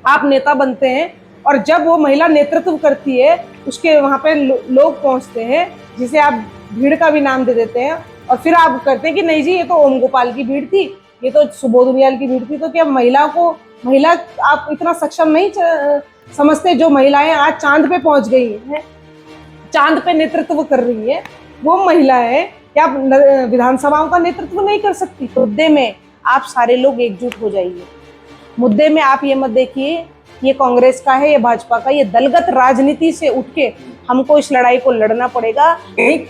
आप नेता बनते हैं और जब वो महिला नेतृत्व करती है उसके वहाँ पे लोग पहुँचते हैं, जिसे आप भीड़ का भी नाम दे देते हैं, और फिर आप करते हैं कि नहीं जी ये तो ओम गोपाल की भीड़ थी, ये तो सुबोध उनियाल की भीड़ थी। तो क्या महिला आप इतना सक्षम नहीं समझते? जो महिलाएं आज चांद पे पहुंच गई हैं, चांद पे नेतृत्व कर रही है, वो महिला है, क्या विधानसभाओं का नेतृत्व नहीं कर सकती? मुद्दे में आप सारे लोग एकजुट हो जाइए। मुद्दे में आप ये मत देखिए ये कांग्रेस का है, ये भाजपा का, ये दलगत राजनीति से उठ के हमको इस लड़ाई को लड़ना पड़ेगा।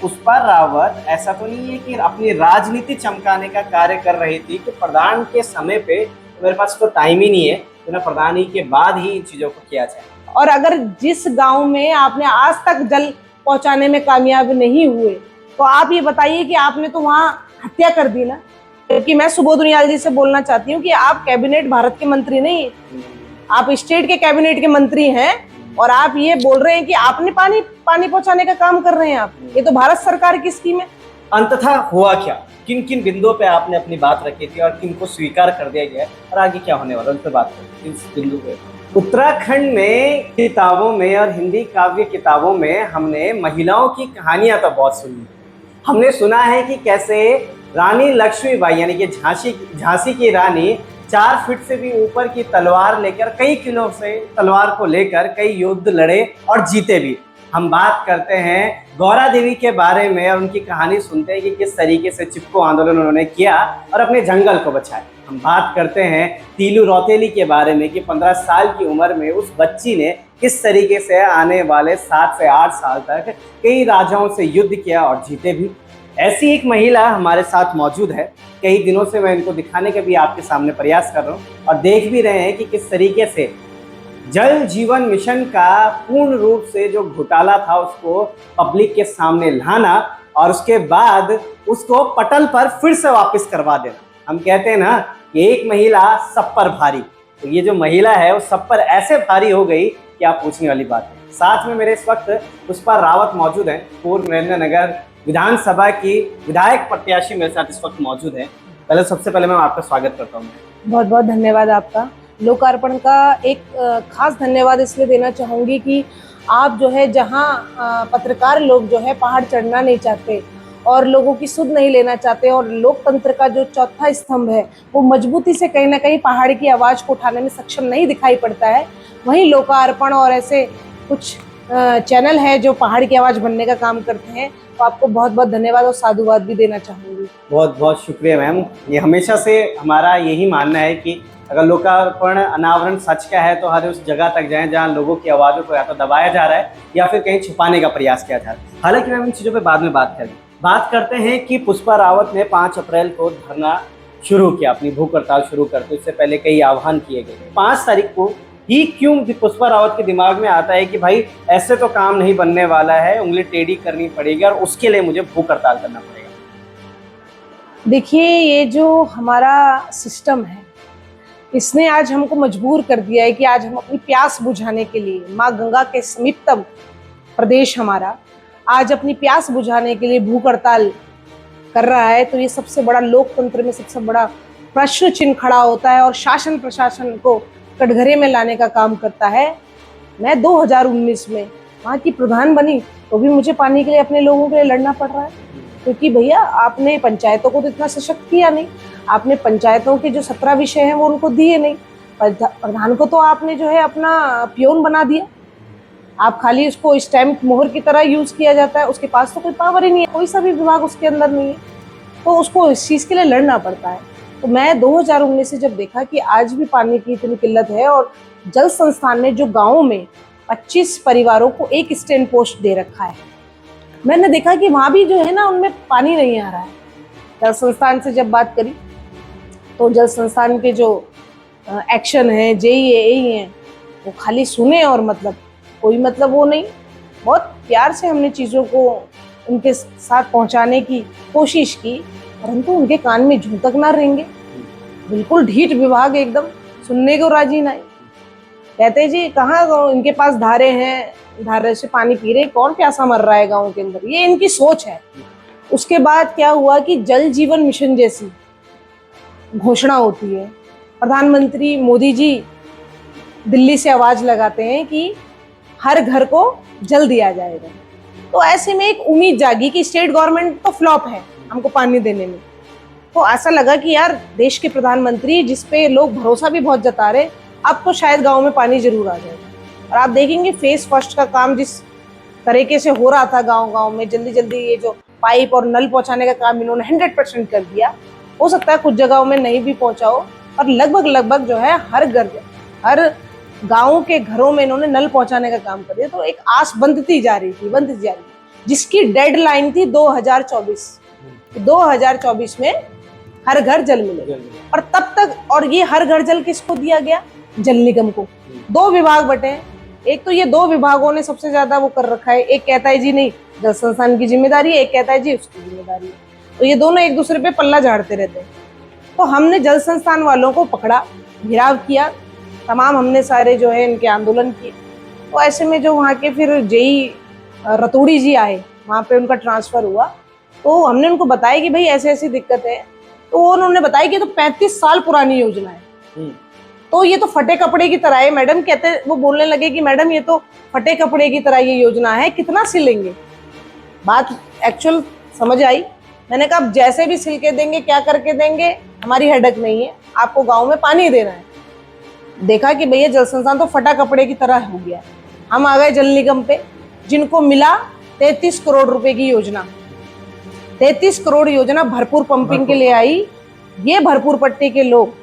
पुष्पा रावत ऐसा तो नहीं है कि अपनी राजनीति चमकाने का कार्य कर रही थी कि प्रधान के समय पे मेरे पास तो टाइम ही नहीं है, तो ना प्रधानी के बाद ही इन चीजों को किया जाए। और अगर जिस गांव में आपने आज तक जल पहुंचाने में कामयाब नहीं हुए, तो आप ये बताइए कि आपने तो वहां हत्या कर दी ना। क्योंकि मैं सुबोध उनियाल जी से बोलना चाहती हूँ कि आप कैबिनेट भारत के मंत्री नहीं, आप स्टेट के कैबिनेट के मंत्री हैं, और आप ये बोल रहे हैं कि आपने पानी पहुंचाने का काम कर रहे हैं। आप ये तो भारत सरकार की स्कीम है। अंततः हुआ क्या, किन किन बिंदुओं पे आपने अपनी बात रखी थी और किन को स्वीकार कर दिया गया और आगे क्या होने वाला, उन पर बात करते हैं। इस बिंदु पे उत्तराखंड में किताबों में और हिंदी काव्य किताबों में हमने महिलाओं की कहानियां तो बहुत सुनी। हमने सुना है कि कैसे रानी लक्ष्मीबाई यानी कि झांसी की रानी 4 फीट से भी ऊपर की तलवार लेकर कई किलो से तलवार को लेकर कई युद्ध लड़े और जीते भी। हम बात करते हैं गौरा देवी के बारे में और उनकी कहानी सुनते हैं कि किस तरीके से चिपको आंदोलन उन्होंने किया और अपने जंगल को बचाया। हम बात करते हैं तीलू रौतेली के बारे में कि 15 साल की उम्र में उस बच्ची ने किस तरीके से आने वाले 7 से 8 साल तक कई राजाओं से युद्ध किया और जीते भी। ऐसी एक महिला हमारे साथ मौजूद है। कई दिनों से मैं इनको दिखाने का भी आपके सामने प्रयास कर रहा हूँ और देख भी रहे हैं कि किस तरीके से जल जीवन मिशन का पूर्ण रूप से जो घोटाला था उसको पब्लिक के सामने लाना और उसके बाद उसको पटल पर फिर से वापस करवा देना। हम कहते हैं ना कि एक महिला सब पर भारी, तो ये जो महिला है वो सब पर ऐसे भारी हो गई कि आप पूछने वाली बात है। साथ में मेरे इस वक्त पुष्पा रावत मौजूद हैं, पूर्व नरेंद्रनगर विधानसभा की विधायक प्रत्याशी मेरे साथ इस वक्त मौजूद है। सबसे पहले मैं आपका स्वागत करता हूँ। बहुत बहुत धन्यवाद आपका। लोकार्पण का एक खास धन्यवाद इसलिए देना चाहूँगी कि आप जो है जहाँ पत्रकार लोग जो है पहाड़ चढ़ना नहीं चाहते और लोगों की सुध नहीं लेना चाहते और लोकतंत्र का जो चौथा स्तंभ है वो मजबूती से कहीं ना कहीं पहाड़ की आवाज़ को उठाने में सक्षम नहीं दिखाई पड़ता है, वहीं लोकार्पण और ऐसे कुछ चैनल है जो पहाड़ की आवाज़ बनने का काम करते हैं। तो आपको बहुत बहुत धन्यवाद और साधुवाद भी देना चाहूँगी। बहुत बहुत शुक्रिया मैम। ये हमेशा से हमारा यही मानना है कि अगर लोकार्पण अनावरण सच का है तो हर उस जगह तक जाएं जहां लोगों की आवाज़ों को या तो दबाया जा रहा है या फिर कहीं छुपाने का प्रयास किया जा रहा है। हालांकि मैम इन चीज़ों पे बाद में बात करें। बात करते हैं कि पुष्पा रावत ने 5 अप्रैल को धरना शुरू किया, अपनी भूख हड़ताल शुरू करते। इससे पहले कई आह्वान किए गए। 5 तारीख को ही क्यों पुष्पा रावत के दिमाग में आता है कि भाई ऐसे तो काम नहीं बनने वाला है, उंगली टेढ़ी करनी पड़ेगी और उसके लिए मुझे भूख हड़ताल करना पड़ेगा? देखिए, ये जो हमारा सिस्टम है इसने आज हमको मजबूर कर दिया है कि आज हम अपनी प्यास बुझाने के लिए, माँ गंगा के समीपतम प्रदेश हमारा आज अपनी प्यास बुझाने के लिए भूख हड़ताल कर रहा है। तो ये सबसे बड़ा लोकतंत्र में सबसे बड़ा प्रश्न चिन्ह खड़ा होता है और शासन प्रशासन को कटघरे में लाने का काम करता है। मैं 2019 में वहाँ की प्रधान बनी तो भी मुझे पानी के लिए अपने लोगों के लिए लड़ना पड़ रहा है, क्योंकि भैया आपने पंचायतों को तो इतना सशक्त किया नहीं, आपने पंचायतों के जो 17 विषय हैं वो उनको दिए नहीं, प्रधान को तो आपने जो है अपना पियोन बना दिया। आप खाली उसको स्टैम्प मोहर की तरह यूज किया जाता है, उसके पास तो कोई पावर ही नहीं है, कोई सा भी विभाग उसके अंदर नहीं है, तो उसको इस चीज़ के लिए लड़ना पड़ता है। तो मैं 2019 से जब देखा कि आज भी पानी की इतनी किल्लत है और जल संस्थान ने जो गाँव में 25 परिवारों को एक स्टैंड पोस्ट दे रखा है, मैंने देखा कि वहाँ भी जो है ना उनमें पानी नहीं आ रहा है। जल संस्थान से जब बात करी तो जल संस्थान के जो एक्शन है जेई हैं वो खाली सुने और मतलब कोई मतलब वो नहीं। बहुत प्यार से हमने चीज़ों को उनके साथ पहुंचाने की कोशिश की, परंतु उनके कान में जूं तक ना रहेंगे। बिल्कुल ढीठ विभाग, एकदम सुनने को राजी नहीं। कहते जी कहाँ इनके पास धारे हैं, धारे से पानी पी रहे, कौन प्यासा मर रहा है गाँव के अंदर, ये इनकी सोच है। उसके बाद क्या हुआ कि जल जीवन मिशन जैसी घोषणा होती है, प्रधानमंत्री मोदी जी दिल्ली से आवाज लगाते हैं कि हर घर को जल दिया जाएगा। तो ऐसे में एक उम्मीद जागी कि स्टेट गवर्नमेंट तो फ्लॉप है हमको पानी देने में। तो ऐसा लगा कि यार देश के प्रधानमंत्री जिस पे लोग भरोसा भी बहुत जता रहे, अब तो शायद गांव में पानी जरूर आ जाएगा। और आप देखेंगे फेज फर्स्ट का काम जिस तरीके से हो रहा था गांव गांव में, जल्दी जल्दी ये जो पाइप और नल पहुंचाने का काम इन्होंने 100% कर दिया। हो सकता है कुछ जगहों में नहीं भी पहुंचा हो, और लगभग जो है हर गाँव के घरों में इन्होंने नल पहुंचाने का काम कर दिया। तो एक आस बनती जा रही थी, जिसकी डेडलाइन थी 2024 में हर घर जल मिले। और तब तक, और ये हर घर जल किसको दिया गया? जल निगम को। 2 विभाग बटे हैं। एक तो ये 2 विभागों ने सबसे ज्यादा वो कर रखा है। एक कहता है जी नहीं, जल संस्थान की जिम्मेदारी है, एक कहता है जी उसकी जिम्मेदारी है। तो ये दोनों एक दूसरे पे पल्ला झाड़ते रहते हैं। तो हमने जल संस्थान वालों को पकड़ा, घेराव किया, तमाम हमने सारे जो है इनके आंदोलन किए। तो ऐसे में जो वहाँ के फिर जेई रतूड़ी जी आए, वहाँ पे उनका ट्रांसफर हुआ। तो हमने उनको बताया कि भाई ऐसे ऐसी दिक्कत है। तो उन्होंने बताया कि तो 35 साल पुरानी योजना है, तो ये तो फटे कपड़े की तरह है मैडम। कहते, वो बोलने लगे कि मैडम ये तो फटे कपड़े की तरह ये योजना है, कितना सिलेंगे। बात एक्चुअल समझ आई। मैंने कहा अब जैसे भी सिल के देंगे, क्या करके देंगे, हमारी हेडक नहीं है, आपको गाँव में पानी देना है। देखा कि भैया जल संस्थान तो फटा कपड़े की तरह हो गया। हम आ गए जल निगम पे, जिनको मिला 33 करोड़ रुपए की योजना। 33 करोड़ योजना भरपूर पंपिंग के लिए आई। ये भरपूर पट्टी के लोग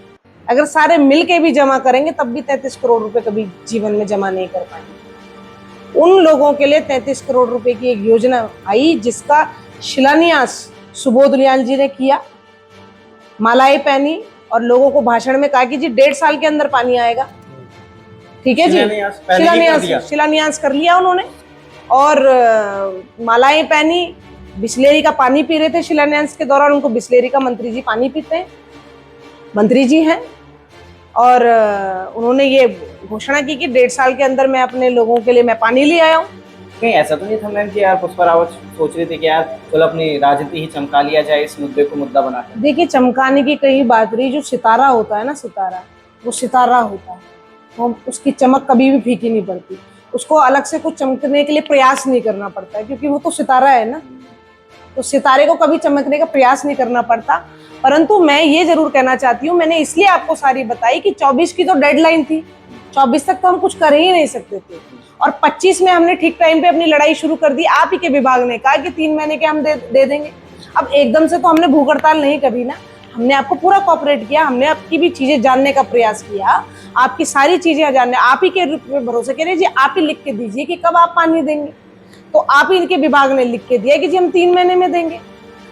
अगर सारे मिल के भी जमा करेंगे तब भी 33 करोड़ रुपए कभी जीवन में जमा नहीं कर पाएंगे। उन लोगों के लिए 33 करोड़ रुपए की एक योजना आई, जिसका शिलान्यास सुबोध उनियाल जी ने किया, मालाएं पहनी और लोगों को भाषण में कहा कि जी 1.5 साल के अंदर पानी आएगा। ठीक है जी, शिलान्यास कर लिया उन्होंने और मालाएं पहनी। बिस्लेरी का पानी पी रहे थे शिलान्यास के दौरान। उनको बिस्लेरी का मंत्री जी पानी पीते हैं, मंत्री जी हैं। और उन्होंने ये घोषणा की कि 1.5 साल के अंदर मैं अपने लोगों के लिए मैं पानी ले आया हूँ। कहीं ऐसा तो नहीं था मैम कि यार पुष्पा रावत सोच रहे थे कि यार चलो अपनी राजनीति ही चमका लिया जाए, इस मुद्दे को मुद्दा बनाकर? देखिए, चमकाने की कहीं बात रही। जो सितारा होता है ना, सितारा, वो सितारा होता है, वो उसकी चमक कभी भी फीकी नहीं पड़ती। उसको अलग से कुछ चमकने के लिए प्रयास नहीं करना पड़ता है, क्योंकि वो तो सितारा है ना। तो सितारे को कभी चमकने का प्रयास नहीं करना पड़ता। परंतु मैं ये जरूर कहना चाहती हूँ, मैंने इसलिए आपको सारी बताई कि 24 की तो डेडलाइन थी, 24 तक तो हम कुछ कर ही नहीं सकते थे। और 25 में हमने ठीक टाइम पे अपनी लड़ाई शुरू कर दी। आप ही के विभाग ने कहा कि 3 महीने के हम दे देंगे। अब एकदम से तो हमने भूख हड़ताल नहीं करी ना, हमने आपको पूरा कोऑपरेट किया, हमने आपकी भी चीजें जानने का प्रयास किया, आपकी सारी चीजें जानने। आप ही के भरोसे कह रहे जी आप ही लिख के दीजिए कि कब आप पानी देंगे। तो आप ही के विभाग ने लिख के दिया कि जी हम 3 महीने में देंगे।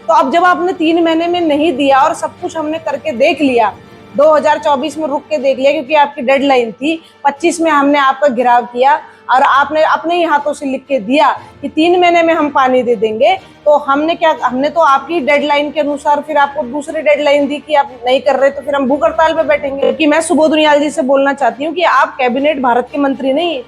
तो अब जब आपने 3 महीने में नहीं दिया और सब कुछ हमने करके देख लिया, 2024 में रुक के देख लिया क्योंकि आपकी डेडलाइन थी, 25 में हमने आपका घेराव किया और आपने अपने ही हाथों से लिख के दिया कि 3 महीने में हम पानी दे देंगे, तो हमने तो आपकी डेडलाइन के अनुसार फिर आपको दूसरी डेडलाइन दी कि आप नहीं कर रहे तो फिर हम भूख हड़ताल पे बैठेंगे। कि मैं सुबोध उनियाल जी से बोलना चाहती हूँ कि आप कैबिनेट भारत के मंत्री नहीं है,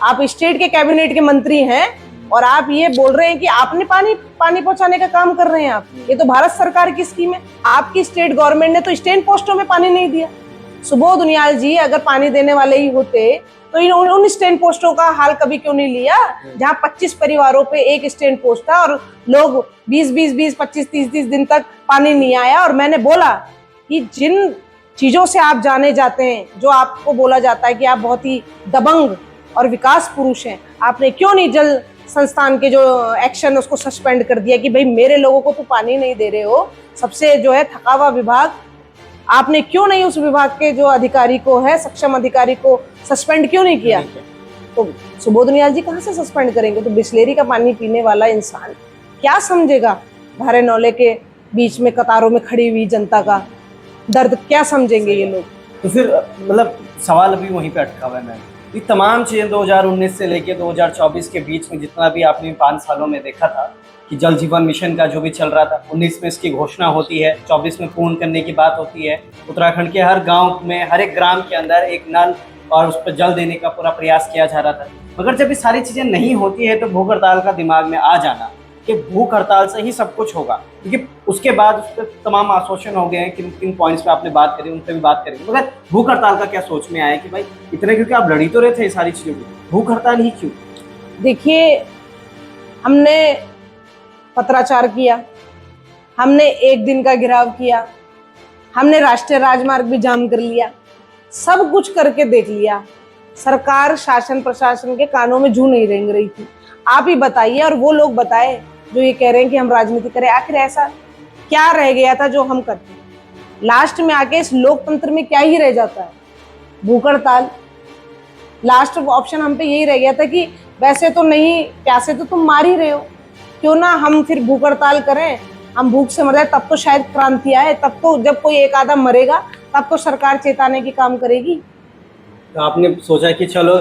आप स्टेट के कैबिनेट के मंत्री हैं और आप ये बोल रहे हैं कि आपने पानी पहुंचाने का काम कर रहे हैं। आप, ये तो भारत सरकार की स्कीम है। आपकी स्टेट गवर्नमेंट ने तो स्टेट पोस्टों में पानी नहीं दिया। सुबोध उनियाल जी अगर पानी देने वाले ही होते तो उन स्टैंड पोस्टों का हाल कभी क्यों नहीं लिया, जहां 25 परिवारों पे एक स्टैंड पोस्ट था और लोग 20, 25-30 दिन तक पानी नहीं आया। और मैंने बोला कि जिन चीजों से आप जाने जाते हैं, जो आपको बोला जाता है कि आप बहुत ही दबंग और विकास पुरुष हैं, आपने क्यों नहीं जल संस्थान के जो एक्शन उसको सस्पेंड कर दिया कि भाई मेरे लोगों को तो पानी नहीं दे रहे हो। सबसे जो है थका हुआ विभाग, आपने क्यों नहीं उस विभाग के जो अधिकारी को है, सक्षम अधिकारी को सस्पेंड क्यों नहीं किया? तो सुबोध उनियाल जी कहाँ से सस्पेंड करेंगे? तो बिस्लेरी का पानी पीने वाला इंसान क्या समझेगा? धारे नौले के बीच में कतारों में खड़ी हुई जनता का दर्द क्या समझेंगे ये लोग? तो फिर मतलब सवाल अभी वहीं पे अटका हुआ है मैम। ये तमाम चीज़ें 2019 से लेके 2024 के बीच में जितना भी आपने 5 सालों में देखा था कि जल जीवन मिशन का जो भी चल रहा था, 19 में इसकी घोषणा होती है, 24 में पूर्ण करने की बात होती है। उत्तराखंड के हर गांव में, हर एक ग्राम के अंदर एक नल और उस पर जल देने का पूरा प्रयास किया जा रहा था। मगर जब ये सारी चीज़ें नहीं होती है तो भूख हड़ताल का दिमाग में आ जाना कि भूख हड़ताल से ही सब कुछ होगा, क्योंकि उसके बाद उस पर तमाम आश्वासन हो गए हैं, किन किन पॉइंट्स पे आपने बात करी उन पर भी बात करेंगे, मगर भूख हड़ताल का क्या सोच में आया कि भाई इतने, क्योंकि आप लड़ी तो रहे थे ये सारी चीजों की, भूख हड़ताल ही क्यों? देखिए, हमने पत्राचार किया, हमने एक दिन का घेराव किया, हमने राष्ट्रीय राजमार्ग भी जाम कर लिया, सब कुछ करके देख लिया। सरकार शासन प्रशासन के कानों में जू नहीं रेंग रही थी। आप ही बताइए और वो लोग बताए जो ये कह रहे हैं कि हम राजनीति करें, आखिर ऐसा क्या रह गया था जो हम करते? लास्ट में आके इस लोकतंत्र में क्या ही रह जाता है? भूख हड़ताल। लास्ट ऑप्शन हम पे यही रह गया था कि वैसे तो नहीं, प्यासे तो तुम मार ही रहे हो, क्यों ना हम फिर भूख हड़ताल करें, हम भूख से मर जाए, तब तो शायद क्रांति आए, तब तो जब कोई एक आधा मरेगा तब तो सरकार चेताने की काम करेगी। तो आपने सोचा कि चलो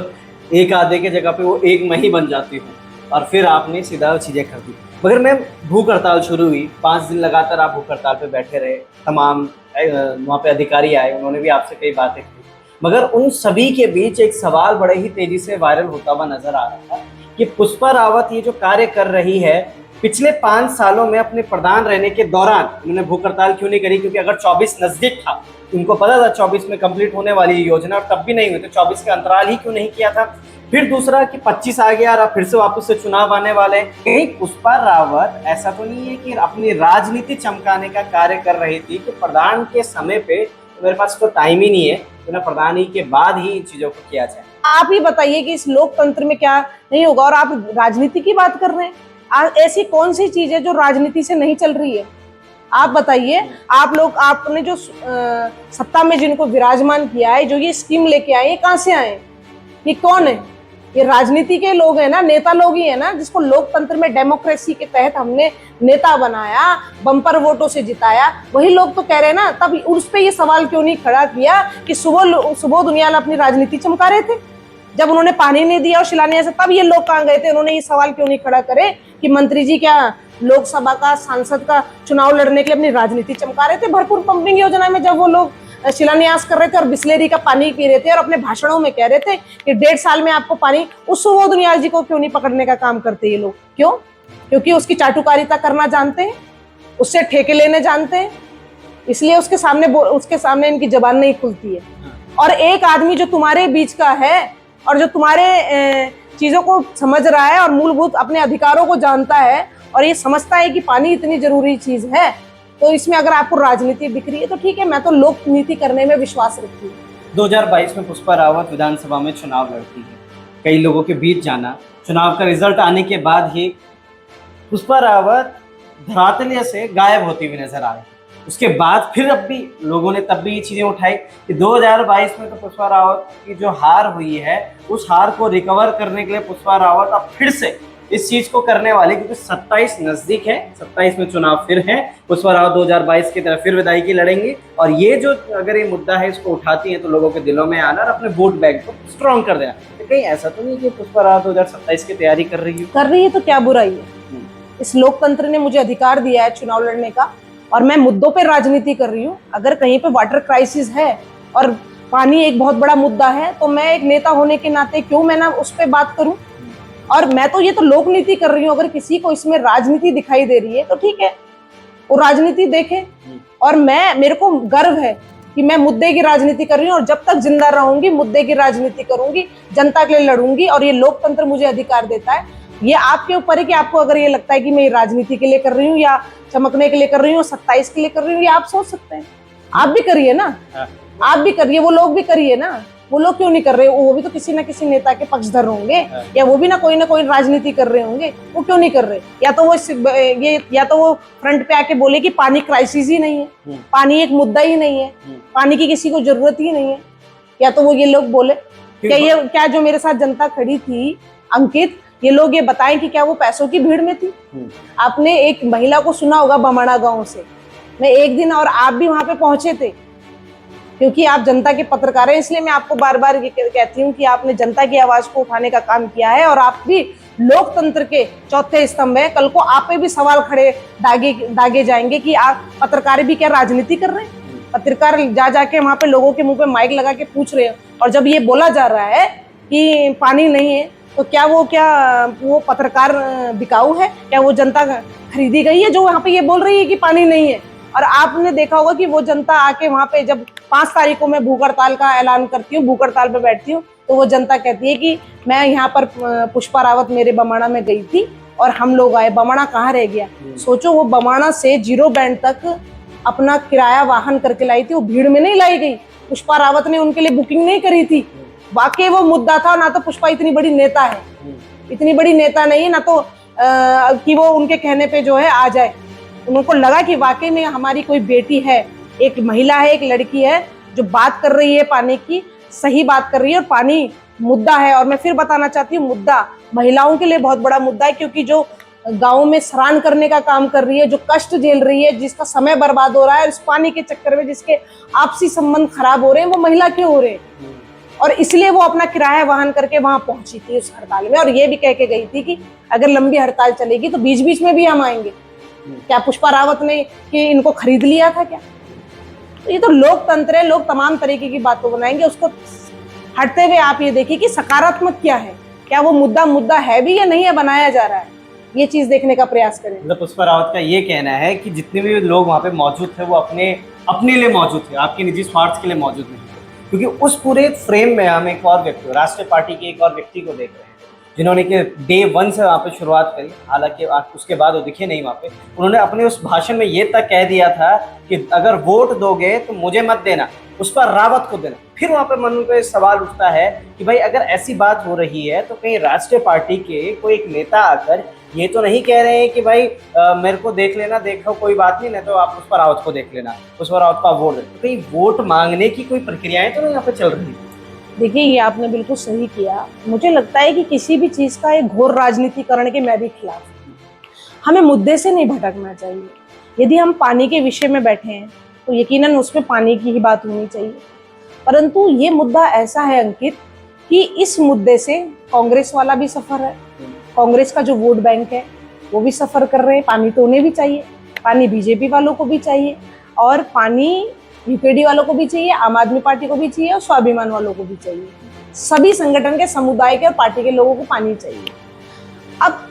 एक आधे के जगह पे वो एक मैं ही बन जाती हूँ, और फिर आपने सीधा चीज़ें कर दी। मगर मैम, भूख हड़ताल शुरू हुई, 5 दिन लगातार आप भूख हड़ताल पे बैठे रहे, तमाम वहाँ पे अधिकारी आए, उन्होंने भी आपसे कई बातें की, मगर उन सभी के बीच एक सवाल बड़े ही तेजी से वायरल होता हुआ नजर आ रहा था कि पुष्पा रावत ये जो कार्य कर रही है, पिछले 5 सालों में अपने प्रधान रहने के दौरान उन्होंने भूख हड़ताल क्यों नहीं करी? क्योंकि अगर 24 नजदीक था, उनको पता था 24 में कंप्लीट होने वाली योजना, और तब भी नहीं हुई, तो 24 के अंतराल ही क्यों नहीं किया था? फिर दूसरा कि 25 आ गया और फिर से वापस से चुनाव आने वाले हैं। कहीं पुष्पा रावत ऐसा तो नहीं है कि अपनी राजनीति चमकाने का कार्य कर रही थी कि प्रधान के समय पे मेरे पास तो टाइम ही नहीं है, तो ना प्रधानी के बाद ही इन चीजों को किया जाए? आप ही बताइए कि इस लोकतंत्र में क्या नहीं होगा, और आप राजनीति की बात कर रहे हैं। ऐसी कौन सी चीज है जो राजनीति से नहीं चल रही है? आप बताइए। आप लोग, आपने जो सत्ता में जिनको विराजमान किया है, जो ये स्कीम लेके आए, ये कहाँ से आए? ये कौन है? ये राजनीति के लोग हैं ना, नेता लोग ही है ना, जिसको लोकतंत्र में डेमोक्रेसी के तहत हमने नेता बनाया, बम्पर वोटों से जिताया। वही लोग तो कह रहे हैं ना, तब उस पे ये सवाल क्यों नहीं खड़ा किया कि सुबोध उनियाल अपनी राजनीति चमका रहे थे जब उन्होंने पानी नहीं दिया और शिलान्यास, तब ये लोग कहाँ गए थे? उन्होंने ये सवाल क्यों नहीं खड़ा करे कि मंत्री जी क्या लोकसभा का, सांसद का चुनाव लड़ने के लिए अपनी राजनीति चमका रहे थे? भरपूर पंपिंग योजना में जब वो लोग शिलान्यास कर रहे थे और बिस्लेरी का पानी पी रहे थे और अपने भाषणों में कह रहे थे कि 1.5 साल में आपको पानी, उस सुबोध उनियाल जी को क्यों नहीं पकड़ने का काम करते ये लोग? क्यों? क्योंकि उसकी चाटुकारिता करना जानते हैं, उससे ठेके लेने जानते हैं, इसलिए उसके सामने इनकी जबान नहीं खुलती है। और एक आदमी जो तुम्हारे बीच का है और जो तुम्हारे चीजों को समझ रहा है और मूलभूत अपने अधिकारों को जानता है और ये समझता है कि पानी इतनी जरूरी चीज है, तो इसमें अगर आपको राजनीति दिख रही है तो ठीक है, मैं तो लोक नीति करने में विश्वास रखती हूँ। 2022 में पुष्पा रावत विधानसभा में चुनाव लड़ती है, कई लोगों के बीच जाना, चुनाव का रिजल्ट आने के बाद ही पुष्पा रावत धरातल से गायब होती हुई नजर आ रही। उसके बाद फिर अब भी लोगों ने तब भी ये चीजें उठाई कि 2022 में तो पुष्पा रावत की जो हार हुई है, उस हार को रिकवर करने के लिए पुष्पा रावत अब फिर से इस चीज को करने वाले, क्योंकि 27 नजदीक है, 27 में चुनाव फिर है, पुष्पा रावत 2022 की तरह फिर विधायकी लड़ेंगे, और ये जो अगर ये मुद्दा है इसको उठाती है तो लोगों के दिलों में आना और अपने वोट बैंक को स्ट्रॉन्ग कर देना। तो कहीं ऐसा तो नहीं कि पुष्पा रावत 2027 की तैयारी कर रही है? तो क्या बुराई है? इस लोकतंत्र ने मुझे अधिकार दिया है चुनाव लड़ने का, और मैं मुद्दों पर राजनीति कर रही हूँ। अगर कहीं पे वाटर क्राइसिस है और पानी एक बहुत बड़ा मुद्दा है, तो मैं एक नेता होने के नाते क्यों मैं ना उस पर बात करूं? और मैं तो ये तो लोक नीति कर रही हूँ। अगर किसी को इसमें राजनीति दिखाई दे रही है तो ठीक है, वो राजनीति देखे। और मेरे को गर्व है कि मैं मुद्दे की राजनीति कर रही हूँ, और जब तक जिंदा रहूंगी मुद्दे की राजनीति करूंगी, जनता के लिए लड़ूंगी, और ये लोकतंत्र मुझे अधिकार देता है। ये आपके ऊपर है कि आपको अगर ये लगता है कि मैं राजनीति के लिए कर रही हूँ या चमकने के लिए कर रही हूँ, 27 के लिए कर रही हूँ, ये आप सोच सकते हैं। आप भी करिए ना, आप भी करिए, वो लोग भी करिए ना। वो लोग क्यों नहीं कर रहे? वो भी तो किसी ना किसी नेता के पक्षधर होंगे, या वो भी ना कोई राजनीति कर रहे होंगे। वो क्यों नहीं कर रहे? या तो वो फ्रंट पे आके बोले कि पानी क्राइसिस ही नहीं है, पानी एक मुद्दा ही नहीं है, पानी की किसी को जरूरत ही नहीं है। या तो वो ये लोग बोले क्या जो मेरे साथ जनता खड़ी थी अंकित, ये लोग ये बताएं कि क्या वो पैसों की भीड़ में थी? आपने एक महिला को सुना होगा बमाणा गांव से, मैं एक दिन, और आप भी वहां पे पहुंचे थे क्योंकि आप जनता के पत्रकार हैं, इसलिए मैं आपको बार बार कहती हूँ कि आपने जनता की आवाज को उठाने का काम किया है, और आप भी लोकतंत्र के चौथे स्तंभ है। कल को आप पे भी सवाल खड़े दागे जाएंगे कि आप पत्रकार भी क्या राजनीति कर रहे हैं? पत्रकार जा जाके वहां पे लोगों के मुंह पे माइक लगा के पूछ रहे हैं, और जब ये बोला जा रहा है कि पानी नहीं है तो क्या वो पत्रकार बिकाऊ है? क्या वो जनता खरीदी गई है जो वहाँ पे ये बोल रही है कि पानी नहीं है? और आपने देखा होगा कि वो जनता आके वहाँ पे जब 5 तारीख को मैं भूख हड़ताल का ऐलान करती हूँ, भूख हड़ताल पे बैठती हूँ, तो वो जनता कहती है कि मैं यहाँ पर पुष्पा रावत मेरे बमाणा में गई थी और हम लोग आए। बमाणा कहाँ रह गया? सोचो, वो बमाणा से जीरो बैंड तक अपना किराया वाहन करके लाई थी, वो भीड़ में नहीं लाई गई। पुष्पा रावत ने उनके लिए बुकिंग नहीं करी थी। वाकई वो मुद्दा था। ना तो पुष्पा इतनी बड़ी नेता है, इतनी बड़ी नेता नहीं है, ना तो कि वो उनके कहने पे जो है आ जाए। उनको लगा कि वाकई में हमारी कोई बेटी है, एक महिला है, एक लड़की है जो बात कर रही है पानी की, सही बात कर रही है, और पानी मुद्दा है। और मैं फिर बताना चाहती हूँ, मुद्दा महिलाओं के लिए बहुत बड़ा मुद्दा है, क्योंकि जो गाँव में स्नान करने का काम कर रही है, जो कष्ट झेल रही है, जिसका समय बर्बाद हो रहा है इस पानी के चक्कर में, जिसके आपसी संबंध खराब हो रहे हैं, वो महिला क्यों हो रहे हैं? और इसलिए वो अपना किराया वाहन करके वहां पहुंची थी उस हड़ताल में, और ये भी कह के गई थी कि अगर लंबी हड़ताल चलेगी तो बीच बीच में भी हम आएंगे। क्या पुष्पा रावत ने कि इनको खरीद लिया था क्या? तो ये तो लोकतंत्र है, लोग तमाम तरीके की बातों बनाएंगे। उसको हटते हुए आप ये देखिए कि सकारात्मक क्या है, क्या वो मुद्दा है भी या नहीं है, बनाया जा रहा है, ये चीज देखने का प्रयास करें। मतलब पुष्पा रावत का ये कहना है कि जितने भी लोग वहाँ पे मौजूद थे वो अपने लिए मौजूद थे, आपके निजी स्वार्थ के लिए मौजूद नहीं थे। क्योंकि उस पूरे फ्रेम में हम एक और व्यक्ति, राष्ट्रीय पार्टी के एक और व्यक्ति को देख रहे हैं जिन्होंने कि डे 1 से वहाँ पे शुरुआत करी। हालांकि उसके बाद वो दिखे नहीं वहाँ पे। उन्होंने अपने उस भाषण में ये तक कह दिया था कि अगर वोट दोगे तो मुझे मत देना, पुष्पा रावत को देना। फिर वहाँ पे मन पे सवाल उठता है कि भाई अगर ऐसी बात हो रही है तो कहीं राष्ट्रीय पार्टी के कोई एक नेता आकर ये तो नहीं कह रहे हैं कि भाई मेरे को देख लेना, देखो कोई बात नहीं तो आप पुष्पा रावत को देख लेना, पुष्पा रावत का वोट देना। तो कहीं वोट मांगने की कोई प्रक्रियाएं तो नहीं यहाँ पे चल रही? देखिए, ये आपने बिल्कुल सही किया। मुझे लगता है कि किसी भी चीज़ का एक घोर राजनीतिकरण के मैं भी खिलाफ हूँ। हमें मुद्दे से नहीं भटकना चाहिए। यदि हम पानी के विषय में बैठे हैं तो यकीनन उसमें पानी की ही बात होनी चाहिए। परंतु ये मुद्दा ऐसा है अंकित कि इस मुद्दे से कांग्रेस वाला भी सफ़र है, कांग्रेस का जो वोट बैंक है वो भी सफ़र कर रहे हैं। पानी तो उन्हें भी चाहिए, पानी बीजेपी वालों को भी चाहिए, और पानी यूपीडी वालों को भी चाहिए, आम आदमी पार्टी को भी चाहिए, और स्वाभिमान वालों को भी चाहिए। सभी संगठन के, समुदाय के और पार्टी के लोगों को पानी चाहिए। अब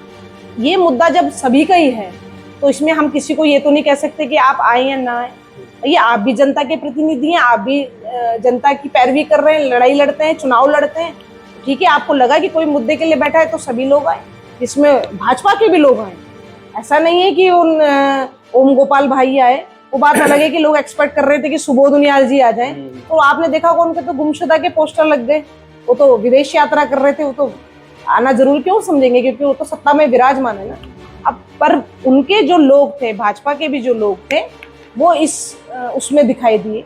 ये मुद्दा जब सभी का ही है तो इसमें हम किसी को ये तो नहीं कह सकते कि आप आए या ना आए। ये आप भी जनता के प्रतिनिधि हैं, आप भी जनता की पैरवी कर रहे हैं, लड़ाई लड़ते हैं, चुनाव लड़ते हैं। ठीक है, आपको लगा कि कोई मुद्दे के लिए बैठा है तो सभी लोग आए, जिसमें भाजपा के भी लोग आए। ऐसा नहीं है कि उन ओम गोपाल भाई आए। वो बात अलग है कि लोग एक्सपेक्ट कर रहे थे कि सुबोध उनियाल जी आ जाएं, तो आपने देखा होगा उनके तो गुमशुदा के पोस्टर लग गए। वो तो विदेश यात्रा कर रहे थे, वो तो आना जरूर क्यों समझेंगे, क्योंकि वो तो सत्ता में विराजमान है ना। अब पर उनके जो लोग थे, भाजपा के भी जो लोग थे, वो इस उसमें दिखाई दिए।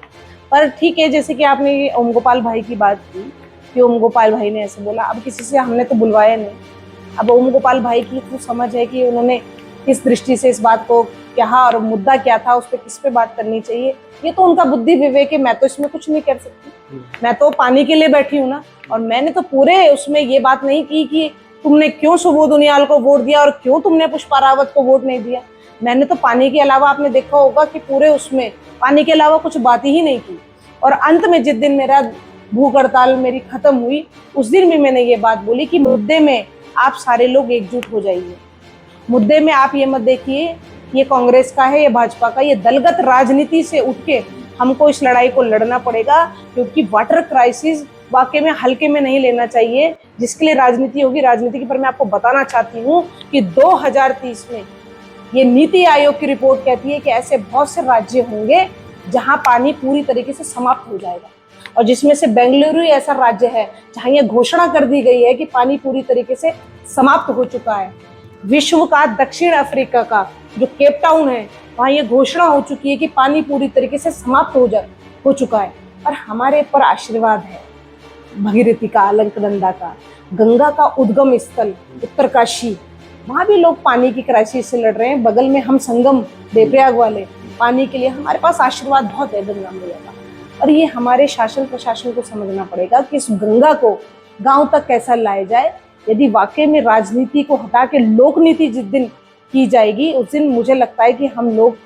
पर ठीक है, जैसे कि आपने ओम गोपाल भाई की बात की कि ओम गोपाल भाई ने ऐसे बोला। अब किसी से हमने तो बुलवाया नहीं। अब ओम गोपाल भाई की तो समझ है कि उन्होंने किस दृष्टि से इस बात को कहा और मुद्दा क्या था, उस पर किस पे बात करनी चाहिए, ये तो उनका बुद्धि विवेक है। मैं तो इसमें कुछ नहीं कर सकती। मैं तो पानी के लिए बैठी हूँ ना, और मैंने तो पूरे उसमें ये बात नहीं की कि तुमने क्यों सुबोध उनियाल को वोट दिया और क्यों तुमने पुष्पा रावत को वोट नहीं दिया। मैंने तो पानी के अलावा, आपने देखा होगा कि पूरे उसमें पानी के अलावा कुछ बात ही नहीं की। और अंत में जिस दिन मेरा भूख हड़ताल मेरी खत्म हुई, उस दिन भी मैंने ये बात बोली कि मुद्दे में आप सारे लोग एकजुट हो जाइए। मुद्दे में आप ये मत देखिए ये कांग्रेस का है, ये भाजपा का, ये दलगत राजनीति से उठ के हमको इस लड़ाई को लड़ना पड़ेगा। क्योंकि वाटर क्राइसिस वाकई में हल्के में नहीं लेना चाहिए। जिसके लिए राजनीति होगी, राजनीति पर मैं आपको बताना चाहती हूँ कि 2030 में ये नीति आयोग की रिपोर्ट कहती है कि ऐसे बहुत से राज्य होंगे जहाँ पानी पूरी तरीके से समाप्त हो जाएगा, और जिसमें से बेंगलुरु ऐसा राज्य है जहाँ ये घोषणा कर दी गई है कि पानी पूरी तरीके से समाप्त हो चुका है। विश्व का दक्षिण अफ्रीका का जो केप टाउन है, वहाँ ये घोषणा हो चुकी है कि पानी पूरी तरीके से समाप्त हो चुका है। और हमारे पर आशीर्वाद है भगीरथी का, अलकनंदा का, गंगा का उद्गम स्थल उत्तरकाशी, वहाँ भी लोग पानी की क्राइसिस से लड़ रहे हैं। बगल में हम संगम देवप्रयाग वाले, पानी के लिए हमारे पास आशीर्वाद बहुत है गंगा मैया का। और ये हमारे शासन प्रशासन को समझना पड़ेगा कि इस गंगा को गांव तक कैसा लाया जाए। यदि वाकई में राजनीति को हटा के लोक नीति जिस दिन की जाएगी, उस दिन मुझे लगता है कि हम लोग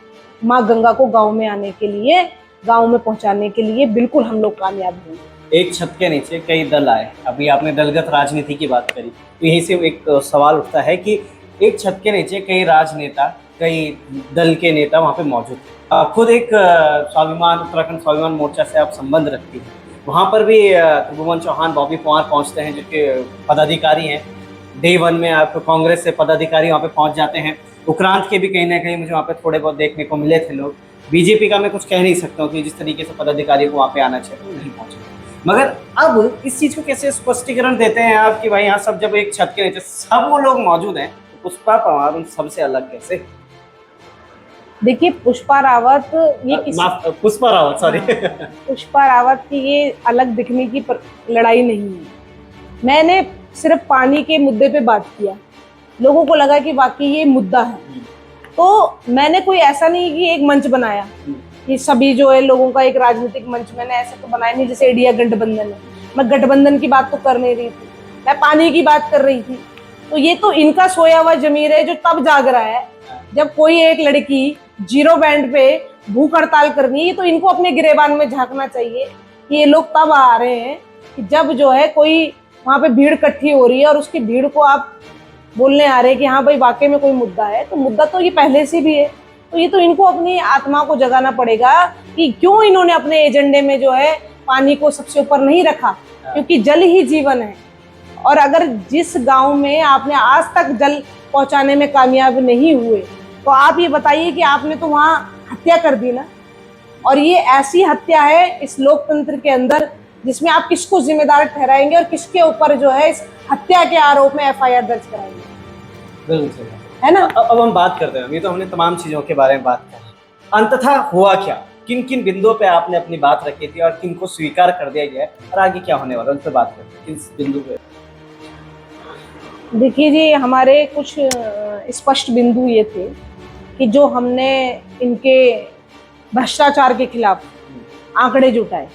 माँ गंगा को गांव में आने के लिए, गांव में पहुंचाने के लिए बिल्कुल हम लोग कामयाब होंगे। एक छत के नीचे कई दल आए, अभी आपने दलगत राजनीति की बात करी, तो यहीं से एक सवाल उठता है कि एक छत के नीचे कई राजनेता, कई दल के नेता वहाँ पे मौजूद थे। खुद एक स्वाभिमान, उत्तराखंड स्वाभिमान मोर्चा से आप संबंध रखती हैं, वहाँ पर भी त्रिभुवन चौहान, बॉबी पवार पहुँचते हैं, जो कि पदाधिकारी हैं। डे 1 में आप कांग्रेस से पदाधिकारी वहाँ पे पहुँच जाते हैं। उक्रांत के भी कहीं ना कहीं मुझे वहाँ पे थोड़े बहुत देखने को मिले थे लोग। बीजेपी का मैं कुछ कह नहीं सकता हूँ कि जिस तरीके से पदाधिकारी को वहाँ पे आना चाहिए वो नहीं पहुँचे। मगर अब इस चीज़ को कैसे स्पष्टीकरण देते हैं आप कि भाई यहाँ सब जब एक छत के नीचे सब वो लोग मौजूद हैं, तो पुष्पा पवार उन सबसे अलग कैसे? देखिए, पुष्पा रावत ये पुष्पा रावत, सॉरी, पुष्पा रावत की ये अलग दिखने की लड़ाई नहीं है। मैंने सिर्फ पानी के मुद्दे पे बात किया, लोगों को लगा कि वाकई ये मुद्दा है, तो मैंने कोई ऐसा नहीं कि एक मंच बनाया कि सभी जो है लोगों का एक राजनीतिक मंच, मैंने ऐसा तो बनाया नहीं जैसे इंडिया गठबंधन है। मैं गठबंधन की बात तो कर नहीं रही थी, मैं पानी की बात कर रही थी। तो ये तो इनका सोया हुआ जमीर है जो तब जाग रहा है जब कोई एक लड़की जीरो बैंड पे भूख हड़ताल करनी है। ये तो इनको अपने गिरेबान में झांकना चाहिए कि ये लोग तब आ रहे हैं कि जब जो है कोई वहाँ पे भीड़ इकट्ठी हो रही है और उसकी भीड़ को आप बोलने आ रहे हैं कि हाँ भाई वाकई में कोई मुद्दा है। तो मुद्दा तो ये पहले से भी है, तो ये तो इनको अपनी आत्मा को जगाना पड़ेगा कि क्यों इन्होंने अपने एजेंडे में जो है पानी को सबसे ऊपर नहीं रखा, क्योंकि जल ही जीवन है। और अगर जिस गांव में आपने आज तक जल पहुंचाने में कामयाब नहीं हुए, तो आप ये बताइए कि आपने तो वहां हत्या कर दी ना। और ये ऐसी हत्या है इस लोकतंत्र के अंदर जिसमें आप किसको जिम्मेदार ठहराएंगे और किसके ऊपर जो है इस हत्या के आरोप में FIR दर्ज कराएंगे। बिल्कुल है ना। अब हम बात करते हैं, ये तो हमने तमाम चीजों के बारे में बात की। अंततः हुआ क्या, किन किन बिंदुओं पे आपने अपनी बात रखी थी और किन को स्वीकार कर दिया गया है और आगे क्या होने वाला है, उस पर बात करते हैं। किस बिंदु पे? देखिए जी, हमारे कुछ स्पष्ट बिंदु ये थे कि जो हमने इनके भ्रष्टाचार के खिलाफ आंकड़े जुटाए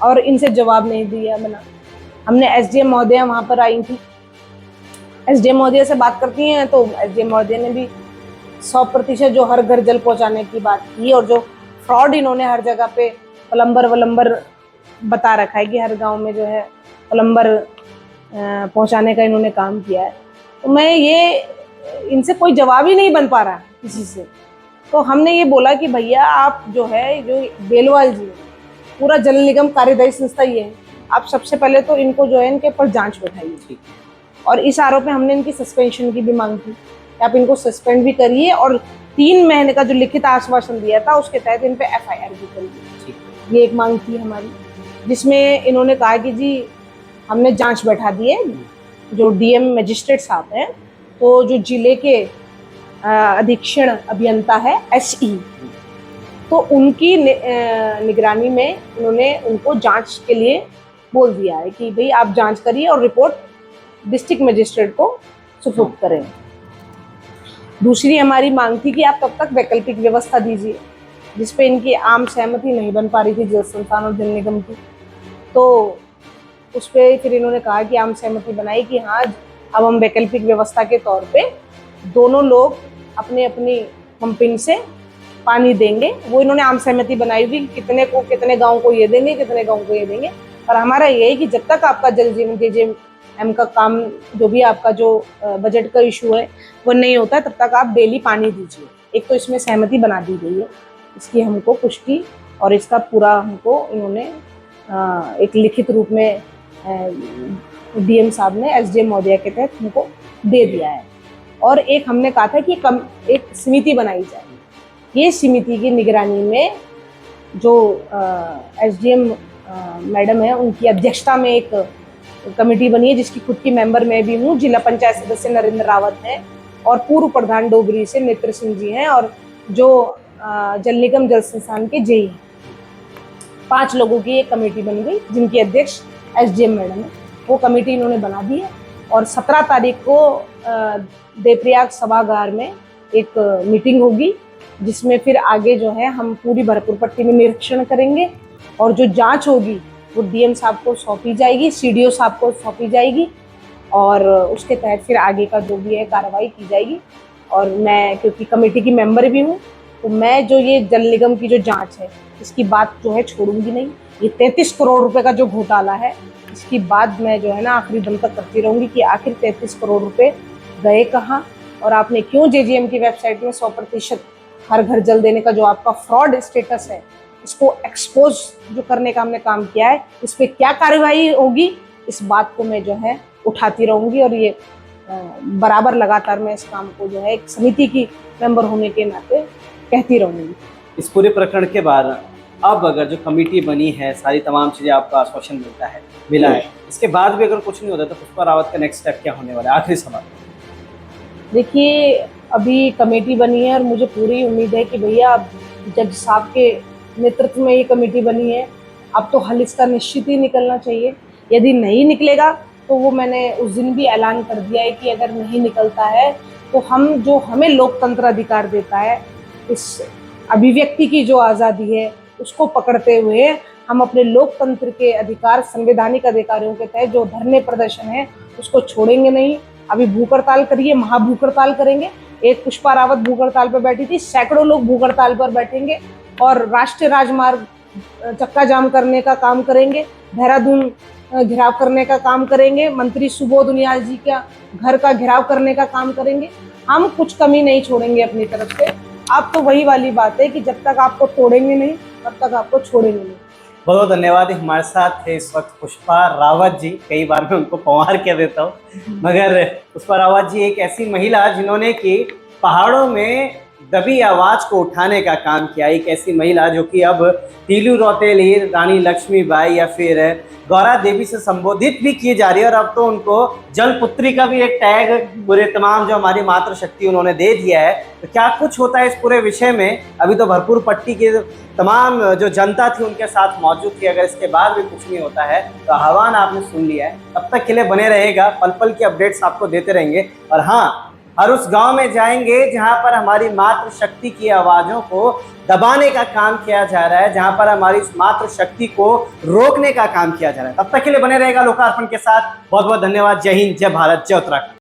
और इनसे जवाब नहीं दिया बना। हमने SDM महोदया वहाँ पर आई थी, SDM महोदया से बात करती हैं तो SDM महोदया ने भी 100% जो हर घर जल पहुँचाने की बात की, और जो फ्रॉड इन्होंने हर जगह पे प्लम्बर वलम्बर बता रखा है कि हर गांव में जो है प्लम्बर पहुँचाने का इन्होंने काम किया है। तो मैं ये इनसे कोई जवाब ही नहीं बन पा रहा किसी से। तो हमने ये बोला कि भैया आप जो है, जो बेलवाल जी पूरा जल निगम कार्यदायी संस्था ये है, आप सबसे पहले तो इनको जो है इनके ऊपर जांच बैठाइए। और इस आरोप में हमने इनकी सस्पेंशन की भी मांग की कि आप इनको सस्पेंड भी करिए और 3 महीने का जो लिखित आश्वासन दिया था उसके तहत इन पे FIR भी करिए। ये एक मांग थी हमारी, जिसमें इन्होंने कहा कि जी हमने जांच बैठा दी है। जो DM मजिस्ट्रेट साहब हैं, तो जो जिले के अधीक्षण अभियंता है SE, तो उनकी निगरानी में इन्होंने उनको जांच के लिए बोल दिया है कि भाई आप जांच करिए और रिपोर्ट डिस्ट्रिक्ट मजिस्ट्रेट को सुपुर्द करें। दूसरी हमारी मांग थी कि आप तब तक वैकल्पिक व्यवस्था दीजिए, जिसपे इनकी आम सहमति नहीं बन पा रही थी जल संस्थान और जल निगम की। तो उस पर फिर इन्होंने कहा कि आम सहमति बनाई कि हाँ अब हम वैकल्पिक व्यवस्था के तौर पे दोनों लोग अपने अपनी पंपिंग से पानी देंगे। वो इन्होंने आम सहमति बनाई हुई, कितने गाँव को ये देंगे, कितने गाँव को ये देंगे। और हमारा ये है कि जब तक आपका जल जीवन JJM का काम, जो भी आपका जो बजट का इशू है वो नहीं होता, तब तक आप डेली पानी दीजिए। एक तो इसमें सहमति बना दी गई है, इसकी हमको पुष्टि और इसका पूरा हमको इन्होंने एक लिखित रूप में DM साहब ने SDM महोदया के तहत हमको दे दिया है। और एक हमने कहा था कि एक समिति बनाई जाए। ये समिति की निगरानी में जो SDM मैडम है, उनकी अध्यक्षता में एक कमेटी बनी है, जिसकी खुद की मेंबर मैं भी हूँ। जिला पंचायत सदस्य नरेंद्र रावत हैं और पूर्व प्रधान डोगरी से नेत्र सिंह जी हैं, और जो जल निगम जल संस्थान के JE हैं। 5 लोगों की एक कमेटी बन गई, जिनकी अध्यक्ष SDM मैडम है। वो कमेटी इन्होंने बना दी है और 17 तारीख को देवप्रयाग सभागार में एक मीटिंग होगी, जिसमें फिर आगे जो है हम पूरी भरतपुर पट्टी में निरीक्षण करेंगे और जो जांच होगी वो DM साहब को सौंपी जाएगी, CDO साहब को सौंपी जाएगी और उसके तहत फिर आगे का जो भी है कार्रवाई की जाएगी। और मैं क्योंकि कमेटी की मेंबर भी हूँ, तो मैं जो ये जल निगम की जो जांच है इसकी बात जो है छोड़ूंगी नहीं। ये 33 करोड़ रुपए का जो घोटाला है, इसकी बात मैं जो है ना आखिरी दम तक करती रहूंगी कि आखिर 33 करोड़ रुपए गए कहाँ, और आपने क्यों जेजीएम की वेबसाइट में 100% हर घर जल देने का जो आपका फ्रॉड स्टेटस है, इसको एक्सपोज जो करने का हमने काम किया है, इस पर क्या कार्रवाई होगी, इस बात को मैं जो है उठाती रहूंगी। और ये बराबर लगातार मैं इस काम को जो है एक समिति की मेंबर होने के नाते कहती रहूंगी। इस पूरे प्रकरण के बाद अब अगर जो कमेटी बनी है, सारी तमाम चीज़ें आपको आश्वासन मिला है, इसके बाद भी अगर कुछ नहीं होता तो पुष्पा रावत का नेक्स्ट स्टेप क्या होने वाला है? आखिरी सवाल। देखिए, अभी कमेटी बनी है और मुझे पूरी उम्मीद है कि भैया अब जज साहब के नेतृत्व में ये कमेटी बनी है, अब तो हल इसका निश्चित ही निकलना चाहिए। यदि नहीं निकलेगा तो वो मैंने उस दिन भी ऐलान कर दिया है कि अगर नहीं निकलता है तो हम जो हमें लोकतंत्र अधिकार देता है, इस अभिव्यक्ति की जो आज़ादी है, उसको पकड़ते हुए हम अपने लोकतंत्र के अधिकार, संवैधानिक अधिकारों के तहत जो धरने प्रदर्शन है उसको छोड़ेंगे नहीं। अभी भूख हड़ताल करिए, महाभूख हड़ताल करेंगे। एक पुष्पा रावत भूख हड़ताल पर बैठी थी, सैकड़ों लोग भूख हड़ताल पर बैठेंगे और राष्ट्रीय राजमार्ग चक्का जाम करने का काम करेंगे, देहरादून घिराव करने का काम करेंगे, मंत्री सुबोध उनियाल जी का घर का घिराव करने का काम करेंगे। हम कुछ कमी नहीं छोड़ेंगे अपनी तरफ से। अब तो वही वाली बात है कि जब तक आपको तोड़ेंगे नहीं तब तक आपको छोड़ेंगे नहीं। बहुत बहुत धन्यवाद। हमारे साथ थे इस वक्त पुष्पा रावत जी। कई बार मैं उनको पवार कह देता हूँ, मगर पुष्पा रावत जी एक ऐसी महिला जिन्होंने कि पहाड़ों में दबी आवाज को उठाने का काम किया। एक ऐसी महिला जो कि अब तीलू रौतेली, रानी लक्ष्मीबाई या फिर गौरा देवी से संबोधित भी की जा रही है, और अब तो उनको जल पुत्री का भी एक टैग पूरे तमाम जो हमारी मातृशक्ति उन्होंने दे दिया है। तो क्या कुछ होता है इस पूरे विषय में, अभी तो भरपूर पट्टी के तमाम जो जनता थी उनके साथ मौजूद थी। अगर इसके बाद भी कुछ नहीं होता है तो आह्वान आपने सुन लिया है। तब तक के लिए बने रहेगा, पल पल की अपडेट्स आपको देते रहेंगे। और हाँ, हर उस गांव में जाएंगे जहां पर हमारी मातृशक्ति की आवाज़ों को दबाने का काम किया जा रहा है, जहां पर हमारी इस मातृशक्ति को रोकने का काम किया जा रहा है। तब तक के लिए बने रहेगा लोकार्पण के साथ। बहुत बहुत धन्यवाद। जय हिंद, जय भारत, जय उत्तराखंड।